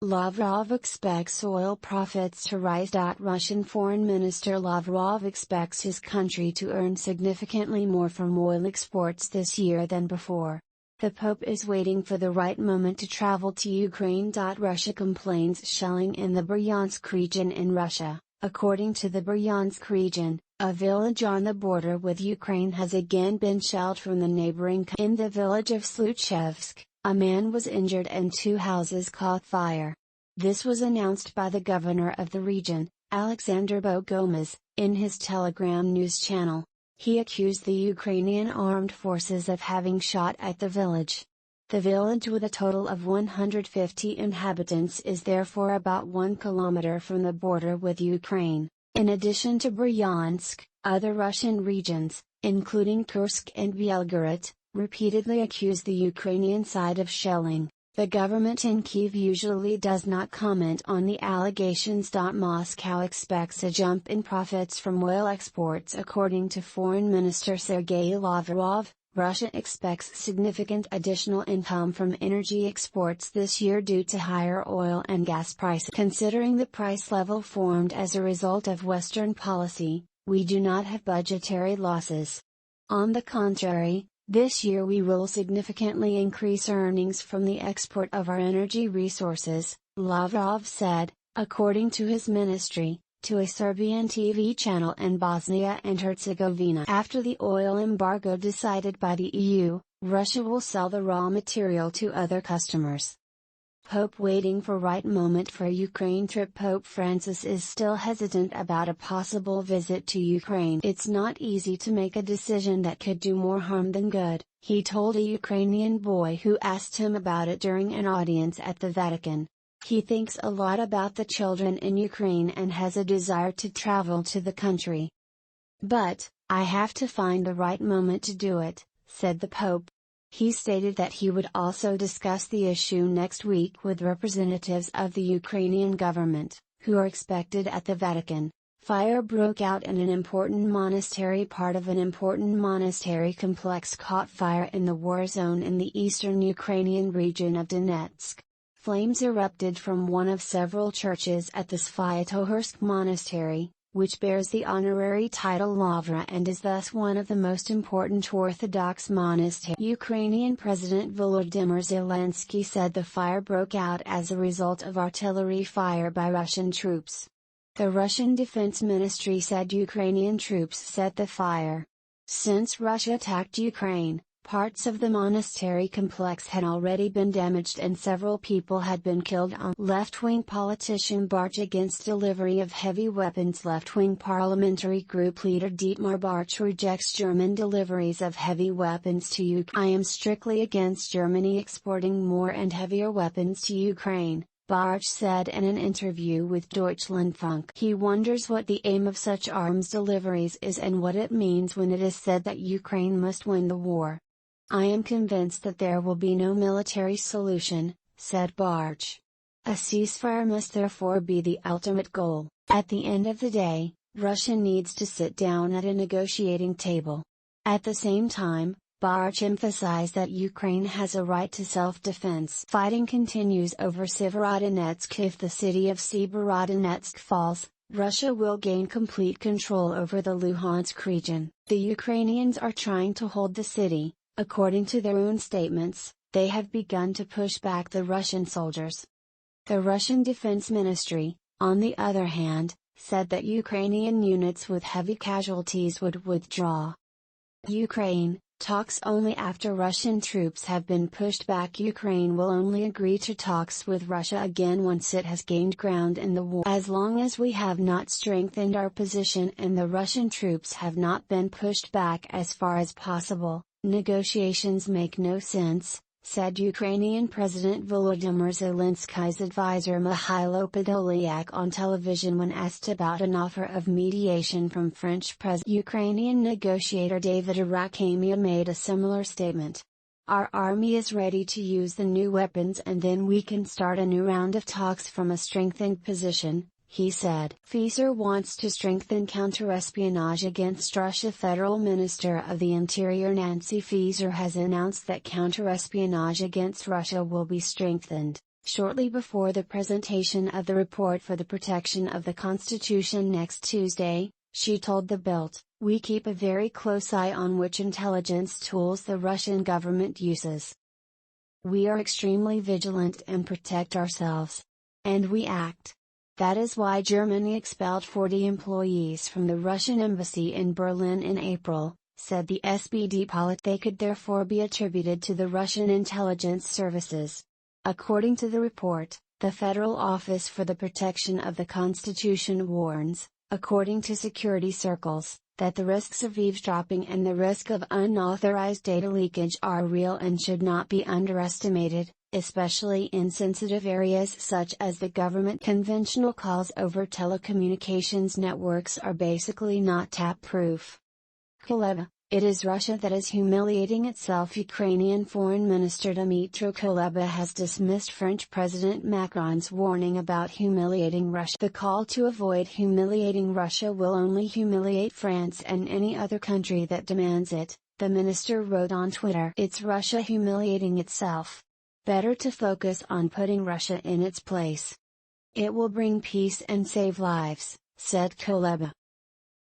Lavrov expects oil profits to rise. Russian Foreign Minister Lavrov expects his country to earn significantly more from oil exports this year than before. The Pope is waiting for the right moment to travel to Ukraine. Russia complains shelling in the Bryansk region in Russia. According to the Bryansk region, a village on the border with Ukraine has again been shelled from the neighboring. In the village of Sluchevsk, a man was injured and 2 houses caught fire. This was announced by the governor of the region, Alexander Bogomaz, in his Telegram news channel. He accused the Ukrainian armed forces of having shot at the village. The village, with a total of 150 inhabitants, is therefore about 1 kilometer from the border with Ukraine. In addition to Bryansk, other Russian regions, including Kursk and Belgorod, repeatedly accuse the Ukrainian side of shelling. The government in Kyiv usually does not comment on the allegations. Moscow expects a jump in profits from oil exports. According to Foreign Minister Sergei Lavrov, Russia expects significant additional income from energy exports this year due to higher oil and gas prices. Considering the price level formed as a result of Western policy, we do not have budgetary losses. On the contrary, this year we will significantly increase earnings from the export of our energy resources, Lavrov said, according to his ministry, to a Serbian TV channel in Bosnia and Herzegovina. After the oil embargo decided by the EU, Russia will sell the raw material to other customers. Pope waiting for right moment for Ukraine trip. Pope Francis is still hesitant about a possible visit to Ukraine. It's not easy to make a decision that could do more harm than good, he told a Ukrainian boy who asked him about it during an audience at the Vatican. He thinks a lot about the children in Ukraine and has a desire to travel to the country. But, I have to find the right moment to do it, said the Pope. He stated that he would also discuss the issue next week with representatives of the Ukrainian government, who are expected at the Vatican. Fire broke out in an important monastery. Part of an important monastery complex caught fire in the war zone in the eastern Ukrainian region of Donetsk. Flames erupted from one of several churches at the Svyatohorsk monastery, which bears the honorary title Lavra and is thus one of the most important Orthodox monasteries. Ukrainian President Volodymyr Zelensky said the fire broke out as a result of artillery fire by Russian troops. The Russian Defense Ministry said Ukrainian troops set the fire. Since Russia attacked Ukraine, parts of the monastery complex had already been damaged and several people had been killed. Left-wing politician Barch against delivery of heavy weapons. Left-wing parliamentary group leader Dietmar Barch rejects German deliveries of heavy weapons to Ukraine. I am strictly against Germany exporting more and heavier weapons to Ukraine, Barch said in an interview with Deutschlandfunk. He wonders what the aim of such arms deliveries is and what it means when it is said that Ukraine must win the war. I am convinced that there will be no military solution, said Barch. A ceasefire must therefore be the ultimate goal. At the end of the day, Russia needs to sit down at a negotiating table. At the same time, Barch emphasized that Ukraine has a right to self-defense. Fighting continues over Severodonetsk. If the city of Severodonetsk falls, Russia will gain complete control over the Luhansk region. The Ukrainians are trying to hold the city. According to their own statements, they have begun to push back the Russian soldiers. The Russian Defense Ministry, on the other hand, said that Ukrainian units with heavy casualties would withdraw. Ukraine, talks only after Russian troops have been pushed back. Ukraine will only agree to talks with Russia again once it has gained ground in the war. As long as we have not strengthened our position and the Russian troops have not been pushed back as far as possible, negotiations make no sense, said Ukrainian President Volodymyr Zelensky's advisor Mikhailo Podolyak on television when asked about an offer of mediation from French President. Ukrainian negotiator David Arakhamia made a similar statement. Our army is ready to use the new weapons and then we can start a new round of talks from a strengthened position, he said. Fieser wants to strengthen counter-espionage against Russia. Federal Minister of the Interior Nancy Fieser has announced that counter-espionage against Russia will be strengthened. Shortly before the presentation of the report for the protection of the Constitution next Tuesday, she told the Bild, "We keep a very close eye on which intelligence tools the Russian government uses. We are extremely vigilant and protect ourselves. And we act. That is why Germany expelled 40 employees from the Russian embassy in Berlin in April," said the SPD polit. "They could therefore be attributed to the Russian intelligence services." According to the report, the Federal Office for the Protection of the Constitution warns, according to security circles, that the risks of eavesdropping and the risk of unauthorized data leakage are real and should not be underestimated, especially in sensitive areas such as the government. Conventional calls over telecommunications networks are basically not tap-proof. Kuleba, "It is Russia that is humiliating itself." Ukrainian Foreign Minister Dmytro Kuleba has dismissed French President Macron's warning about humiliating Russia. "The call to avoid humiliating Russia will only humiliate France and any other country that demands it," the minister wrote on Twitter. "It's Russia humiliating itself. Better to focus on putting Russia in its place. It will bring peace and save lives," said Kuleba.